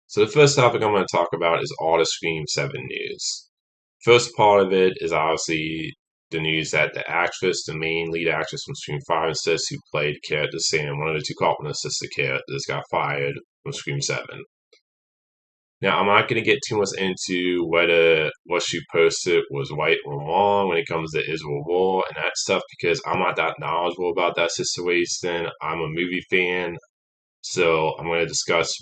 So the first topic I'm going to talk about is all the Scream 7 news. First part of it is obviously the news that the actress, the main lead actress from Scream 5 and 6, who played character Sam, one of the two Carpenter sister characters, got fired from Scream 7. Now, I'm not going to get too much into whether what she posted was right or wrong when it comes to Israel War and that stuff because I'm not that knowledgeable about that situation. I'm a movie fan, so I'm going to discuss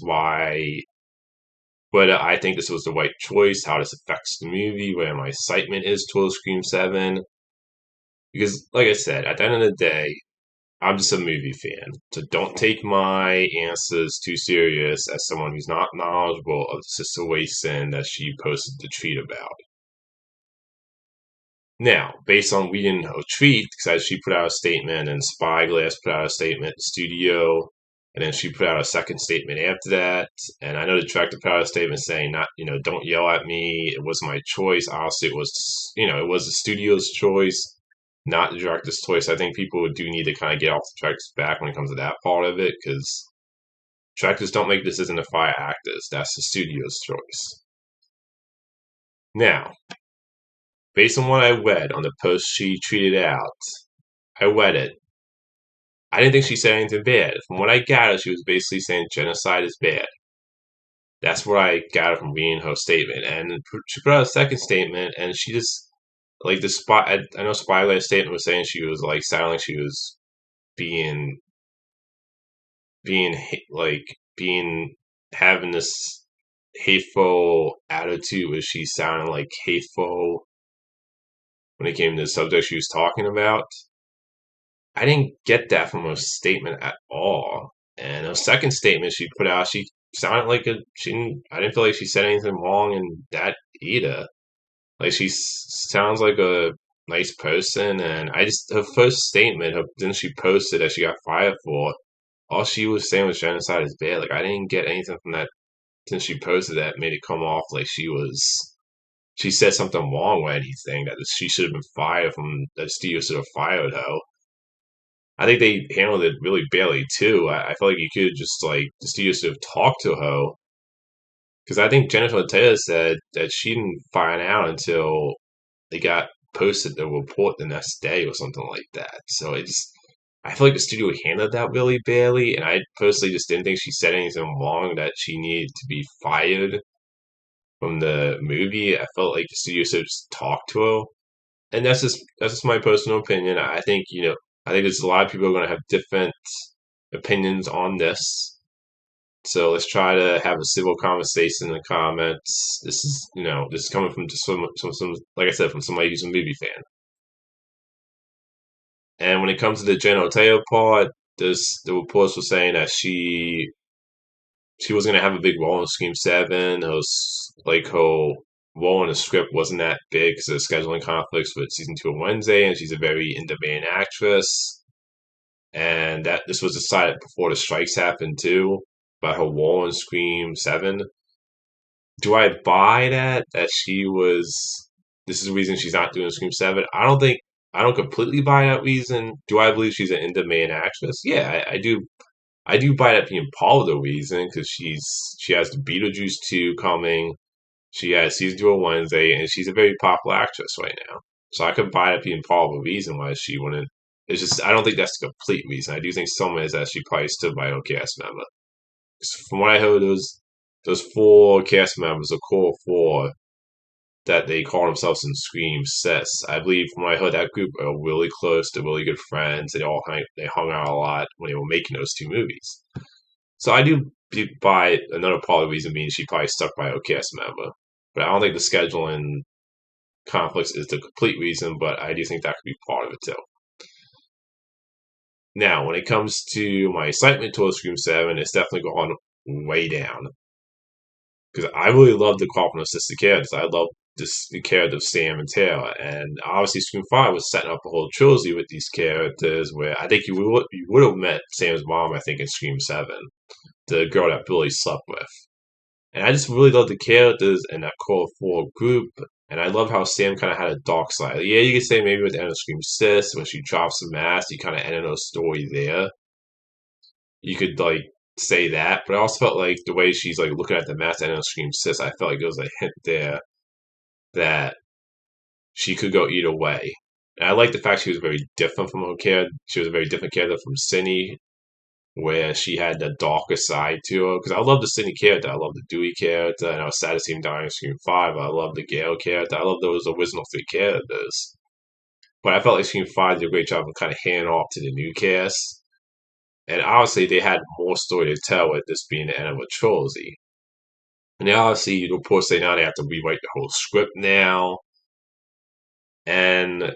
whether I think this was the right choice, how this affects the movie, where my excitement is towards Scream 7. Because, like I said, at the end of the day, I'm just a movie fan. So don't take my answers too serious as someone who's not knowledgeable of the situation that she posted the tweet about. Now, based on reading her tweet, because she put out a statement and Spyglass put out a statement, the studio, and then she put out a second statement after that. And I know the director put out a statement saying, not, don't yell at me. It was my choice. Honestly, it was the studio's choice, not the director's choice. I think people do need to kind of get off the director's back when it comes to that part of it, because directors don't make decisions to fire actors. That's the studio's choice. Now, based on what I read on the post she tweeted out, I read it. I didn't think she said anything bad. From what I gathered, she was basically saying genocide is bad. That's what I gathered from reading her statement. And she put out a second statement, and she just like the spot. I know Spyglass statement was saying she was like sounding like she was being being like being having this hateful attitude, where she sounded like hateful when it came to the subject she was talking about. I didn't get that from her statement at all. And her second statement she put out, she sounded like I didn't feel like she said anything wrong in that either. Like she sounds like a nice person, and her first statement, then she posted that she got fired for. All she was saying was genocide is bad. Like I didn't get anything from that since she posted that made it come off like she said something wrong or anything that she should have been fired from. That studio should have fired her. I think they handled it really badly too. I feel like you could just like the studio should have talked to her because I think Jennifer Taylor said that she didn't find out until they got posted the report the next day or something like that. So I feel like the studio handled that really badly, and I personally just didn't think she said anything wrong that she needed to be fired from the movie. I felt like the studio should have just talked to her, and that's just my personal opinion. I think there's a lot of people are going to have different opinions on this. So let's try to have a civil conversation in the comments. This is coming from just some like I said, from somebody who's a movie fan. And when it comes to the Jen Ortega part, the reports were saying that she was going to have a big role in Scream 7. It was like her role in the script wasn't that big because of scheduling conflicts with season 2 on Wednesday, and she's a very in-demand actress. And that this was decided before the strikes happened too, about her role in Scream 7. Do I buy that? This is the reason she's not doing Scream 7? I don't completely buy that reason. Do I believe she's an in-demand actress? Yeah, I do. I do buy that being part of the reason because she has the Beetlejuice 2 coming. She has season 2 on Wednesday, and she's a very popular actress right now. So I could buy that being part of the reason why she wouldn't. It's just I don't think that's the complete reason. I do think some is that she probably stood by her cast member. 'Cause from what I heard, those four cast members, the core four, that they call themselves in Scream Sis. I believe from what I heard, that group are really close. They're really good friends. They hung out a lot when they were making those two movies. So I do buy another part of the reason being she probably stuck by her cast member. But I don't think the scheduling conflicts is the complete reason, but I do think that could be part of it too. Now, when it comes to my excitement towards Scream 7, it's definitely gone way down. Because I really love the Carpenter sister characters. I love the character of Sam and Taylor. And obviously, Scream 5 was setting up a whole trilogy with these characters where I think you would have met Sam's mom, I think, in Scream 7, the girl that Billy slept with. And I just really love the characters in that core four group. And I love how Sam kind of had a dark side. Yeah, you could say maybe with the end of Scream 6, when she drops the mask, you kind of ended her story there. You could, like, say that, but I also felt like the way she's like looking at the mask and on Scream 6, I felt like there was a hint there that she could go either way. And I like the fact she was very different from her character. She was a very different character from Cindy, where she had the darker side to her. Because I love the Cindy character, I love the Dewey character, and I was sad to see him die in Scream 5. I love the Gale character, I love those original three characters. But I felt like Scream 5 did a great job of kind of handing off to the new cast. And obviously, they had more story to tell with this being the end of a trilogy. And now obviously, the reports say now they have to rewrite the whole script now. And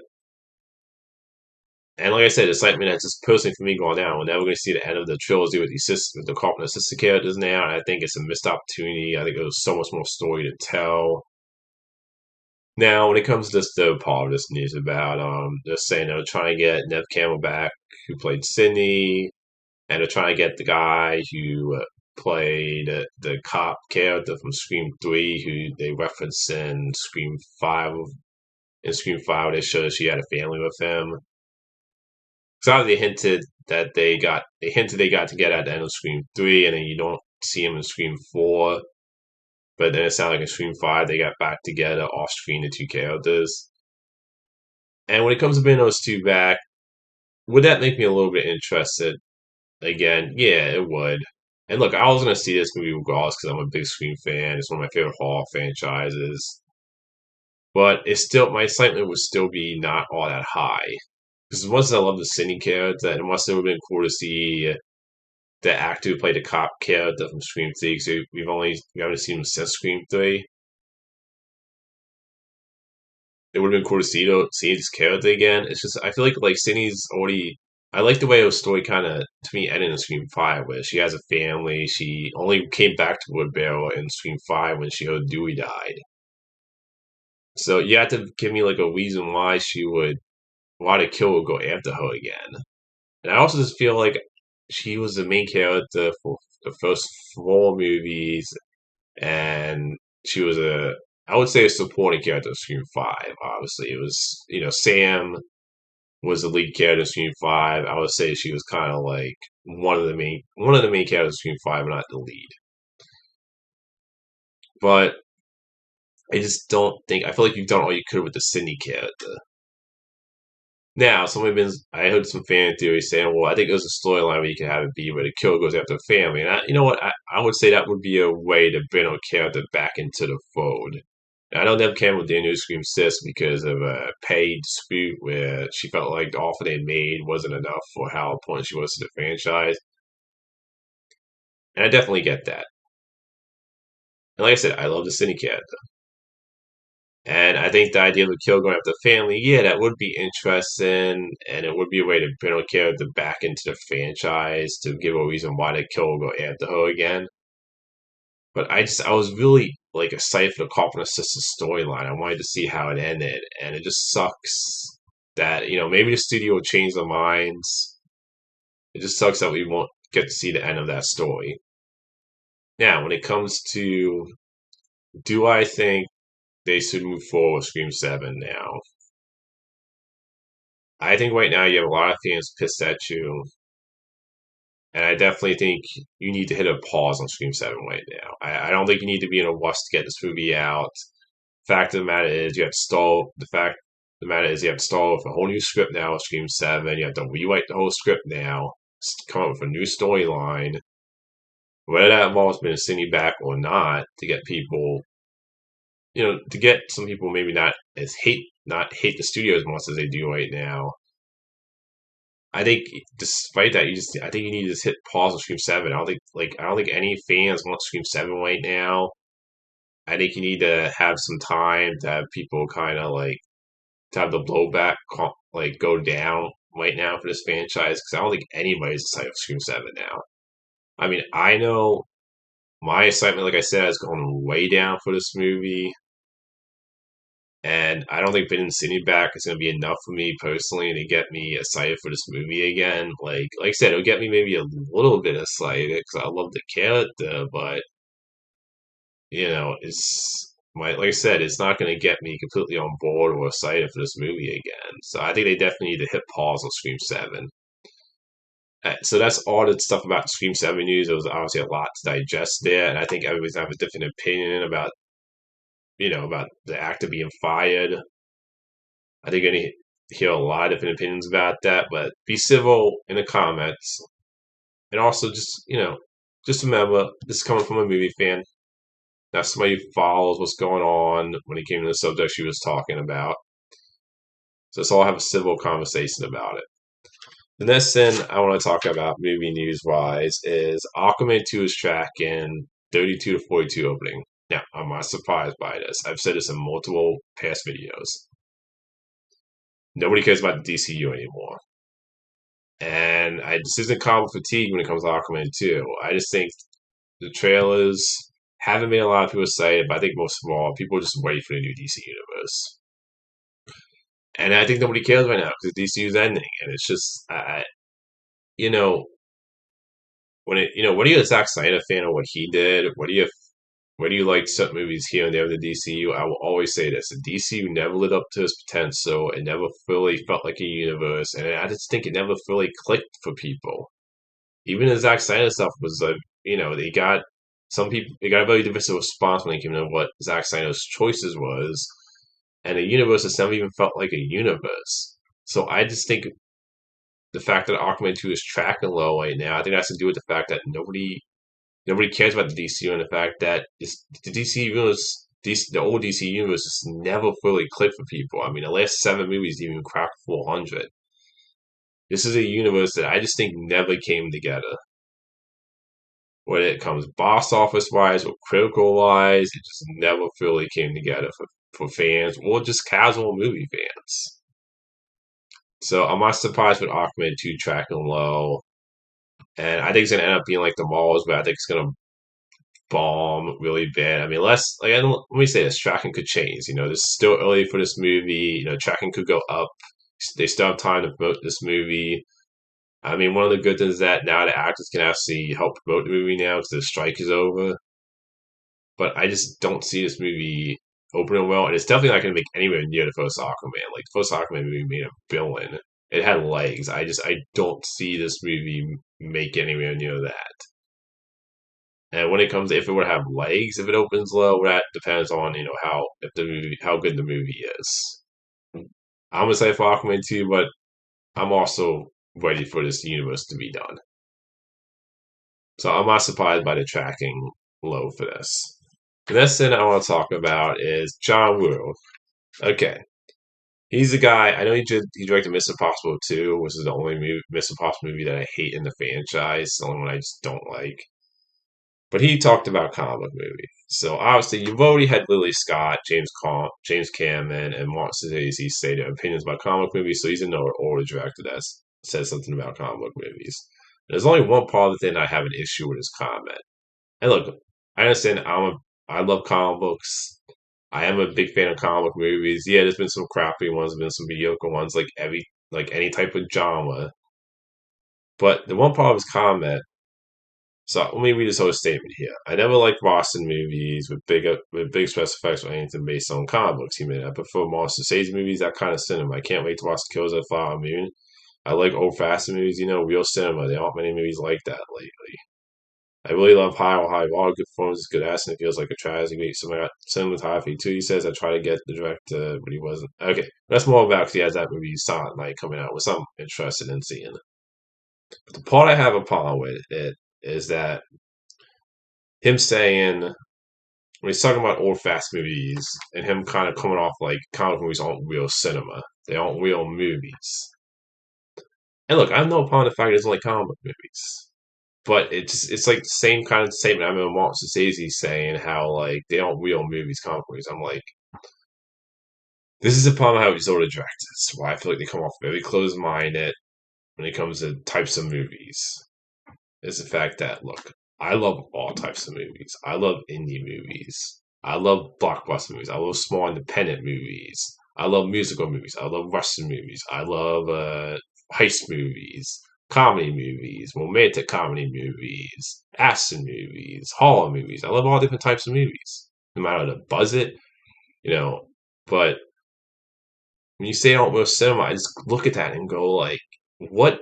like I said, the excitement that's just personally for me going down. We're never going to see the end of the trilogy with the Carpenter sister characters now. And I think it's a missed opportunity. I think there's so much more story to tell. Now, when it comes to this third part of this news about, they're saying they're trying to get Nev Campbell back, who played Sydney, and they're trying to get the guy who played the cop character from Scream 3, who they reference in Scream 5. In Scream 5, they showed she had a family with him. So they hinted that they got together at the end of Scream 3, and then you don't see him in Scream 4. But then it sounded like in Scream 5, they got back together off screen, the two characters. And when it comes to bringing those two back, would that make me a little bit interested? Again, yeah, it would. And look, I was going to see this movie regardless because I'm a big Scream fan. It's one of my favorite horror franchises. But it's still, my excitement would still be not all that high. Because as much as I love the Cindy character, and it must have been cool to see the actor who played the cop character from Scream 3, because we haven't seen him since Scream 3. It would have been cool to see his character again. It's just I feel like Cindy's already. I like the way her story kind of to me ended in Scream 5, where she has a family. She only came back to Woodbury in Scream 5 when she heard Dewey died. So you have to give me like a reason why the killer would go after her again. And I also just feel like she was the main character for the first four movies, and she was I would say a supporting character in Scream 5. Obviously, it was Sam was the lead character in Scream 5. I would say she was kind of like one of the main characters in Scream 5, but not the lead. But I just don't think I feel like you've done all you could with the Cindy character. Now, I heard some fan theories saying, well, I think there's a storyline where you can have it be where the killer goes after the family. And you know what? I would say that would be a way to bring a character back into the fold. Now, I know Nev Campbell didn't do Scream 6 because of a pay dispute where she felt like the offer they made wasn't enough for how important she was to the franchise. And I definitely get that. And like I said, I love the Cindy character. And I think the idea of a kill going after the family, yeah, that would be interesting, and it would be a way to bring a character back into the franchise to give a reason why the kill will go after her again. But I was really like excited for the Carpenter Sisters storyline. I wanted to see how it ended, and it just sucks that maybe the studio will change their minds. It just sucks that we won't get to see the end of that story. Now, when it comes to do I think they should move forward with Scream 7 now? I think right now you have a lot of fans pissed at you, and I definitely think you need to hit a pause on Scream 7 right now. I don't think you need to be in a rush to get this movie out. Fact of the matter is, you have to stall. The fact of the matter is, you have to stall with a whole new script now with Scream 7. You have to rewrite the whole script now, come up with a new storyline, whether that involves bringing Cindy back or not, to get people, to get some people maybe not hate the studio as much as they do right now. I think despite that, I think you need to just hit pause on Scream 7. I don't think any fans want Scream 7 right now. I think you need to have some time to have people kind of like to have the blowback like go down right now for this franchise, because I don't think anybody's excited for Scream 7 now. I mean, I know my excitement, like I said, has gone way down for this movie. And I don't think bringing Sydney back is going to be enough for me personally to get me excited for this movie again. Like I said, it'll get me maybe a little bit excited because I love the character, but like I said, it's not going to get me completely on board or excited for this movie again. So I think they definitely need to hit pause on Scream 7. So that's all the stuff about the Scream 7 news. There was obviously a lot to digest there, and I think everybody's gonna have a different opinion about, about the actor being fired. I think you're gonna hear a lot of different opinions about that, but be civil in the comments, and also just remember this is coming from a movie fan, not somebody who follows what's going on when it came to the subject she was talking about. So let's all have a civil conversation about it. The next thing I want to talk about movie news wise is Aquaman 2 is tracking 32 to 42 opening. Now, I'm not surprised by this. I've said this in multiple past videos. Nobody cares about the DCU anymore. And this isn't comic fatigue when it comes to Aquaman 2. I just think the trailers haven't made a lot of people excited, but I think most of all, people are just waiting for the new DC universe. And I think nobody cares right now because DCU is ending, and it's just, you know, what are you a Zack Snyder fan of what he did? What do you like certain movies here and there with the DCU? I will always say this: the DCU never lived up to its potential. It never fully felt like a universe, and I just think it never fully clicked for people. Even the Zack Snyder stuff was like, they got some people. They got a very divisive response when it came to what Zack Snyder's choices was, and the universe has never even felt like a universe. So I just think the fact that Aquaman 2 is tracking low right now, I think it has to do with the fact that nobody cares about the DCU and the fact that the DC universe, the old DC universe, just never fully clicked for people. I mean, the last 7 movies didn't even crack 400. This is a universe that I just think never came together. When it comes box office wise or critical wise, it just never fully came together for fans or just casual movie fans. So I'm not surprised with Aquaman 2 tracking low. And I think it's gonna end up being like the malls, but I think it's gonna bomb really bad. I mean, let me say this: tracking could change. This is still early for this movie. Tracking could go up. They still have time to promote this movie. I mean, one of the good things is that now the actors can actually help promote the movie now because the strike is over. But I just don't see this movie opening well, and it's definitely not going to make anywhere near the first Aquaman. Like the first Aquaman movie made $1 billion. It had legs. I don't see this movie make anywhere near that. And when it comes, if it would have legs, if it opens low, that depends on how good the movie is. I'm gonna say for Aquaman 2, but I'm also ready for this universe to be done. So I'm not surprised by the tracking low for this. The next thing I want to talk about is John Woo. Okay, he's the guy. I know he directed Mission Impossible 2, which is the only Mission Impossible movie that I hate in the franchise. The only one I just don't like. But he talked about comic book movies. So obviously, you've already had Lily Scott, James Cameron, and Martin Scorsese say their opinions about comic movies. So he's another older director that says something about comic book movies. There's only one part of the thing I have an issue with his comment. And look, I understand I love comic books. I am a big fan of comic book movies. Yeah, there's been some crappy ones, been some mediocre ones, like any type of genre. But the one part of his comment. So let me read this whole statement here. I never liked Boston movies with big special effects or anything based on comic books. He made. I prefer Martin Scorsese movies, that kind of cinema. I can't wait to watch Kills of the Flower Moon. I like old fashioned movies, real cinema. There aren't many movies like that lately. I really love High Water, good performances, good acting. It feels like a tragedy. Cinematography too. He says I try to get the director, but he wasn't. Okay, that's more about because he has that movie Silent Night coming out, which I'm interested in seeing. But the part I have a problem with it is that him saying when he's talking about old fast movies and him kind of coming off like comic movies aren't real cinema. They aren't real movies. And look, I have no problem with the fact it's only comic book movies. But it's like the same kind of statement I remember Martin Scorsese saying how like they aren't real movies, comic movies. I'm like, this is a problem I have with these older directors, why I feel like they come off very closed minded when it comes to types of movies. Is the fact that look, I love all types of movies. I love indie movies. I love blockbuster movies. I love small independent movies. I love musical movies. I love Western movies. I love heist movies, comedy movies, romantic comedy movies, action movies, horror movies. I love all different types of movies, no matter the budget, you know. But when you say I don't love cinema, I just look at that and go like, what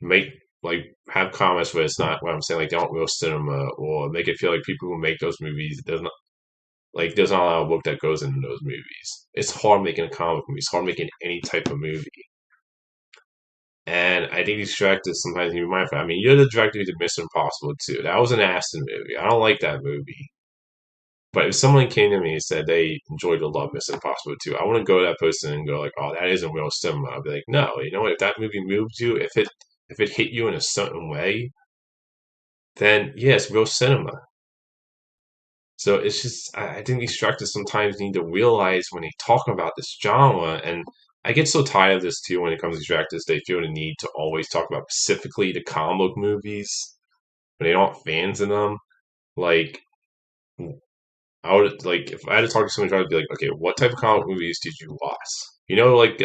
make like have comments where it's not what I'm saying, like they don't real cinema, or make it feel like people who make those movies there's not a lot of work that goes into those movies. It's hard making a comic movie. It's hard making any type of movie. And I think these directors sometimes need to be mindful. I mean, you're the director who did Mission Impossible too. That was an Aston movie. I don't like that movie. But if someone came to me and said they enjoyed or loved Mission Impossible 2, I want to go to that person and go like, "Oh, that isn't real cinema." I'll be like, "No, you know what? If that movie moved you, if it hit you in a certain way, then yes, real cinema." So it's just I think these directors sometimes need to realize when they talk about this genre, and I get so tired of this too when it comes to directors, they feel the need to always talk about specifically the comic book movies when they aren't fans of them. Like I would like if I had to talk to someone, I'd be like, okay, what type of comic movies did you watch? You know, like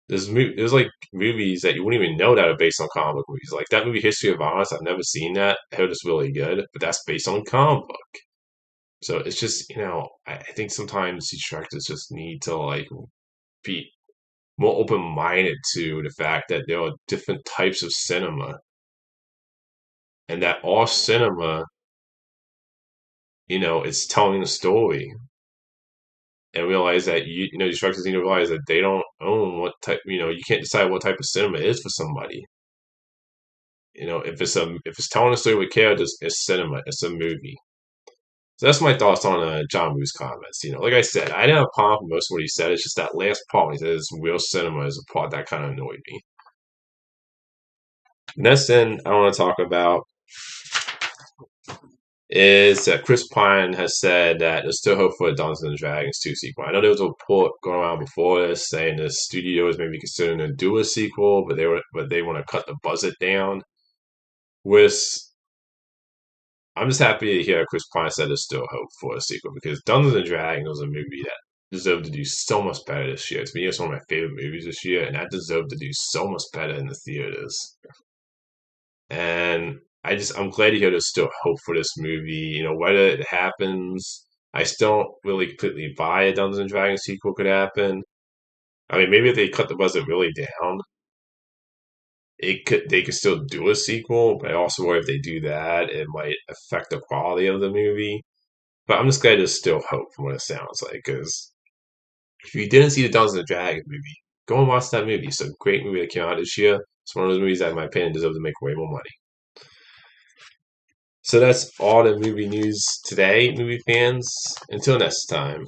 there's like movies that you wouldn't even know that are based on comic book movies. Like that movie History of Violence, I've never seen that. I heard it's really good, but that's based on a comic book. So it's just, I think sometimes these directors just need to like be more open minded to the fact that there are different types of cinema and that all cinema, is telling a story. And realize that these directors need to realize that they don't own what type, you can't decide what type of cinema is for somebody. If it's telling a story with characters, it's cinema, it's a movie. So that's my thoughts on John Woo's comments. Like I said, I didn't have a problem with most of what he said. It's just that last part when he says real cinema is a part that kind of annoyed me. Next thing I want to talk about is that Chris Pine has said that there's still hope for a Dungeons and Dragons 2 sequel. I know there was a report going around before this saying the studio is maybe considering to do a sequel, but they want to cut the budget down. With I'm just happy to hear Chris Pine said there's still hope for a sequel because Dungeons and Dragons was a movie that deserved to do so much better this year. To me, it's one of my favorite movies this year, and that deserved to do so much better in the theaters. And I'm glad to hear there's still hope for this movie. Whether it happens, I still don't really completely buy a Dungeons and Dragons sequel could happen. I mean, maybe if they cut the budget really down, they could still do a sequel. But I also worry if they do that, it might affect the quality of the movie. But I'm just glad there's still hope from what it sounds like. Because if you didn't see the Dungeons and Dragons movie, go and watch that movie. It's a great movie that came out this year. It's one of those movies that, in my opinion, deserve to make way more money. So that's all the movie news today, movie fans. Until next time.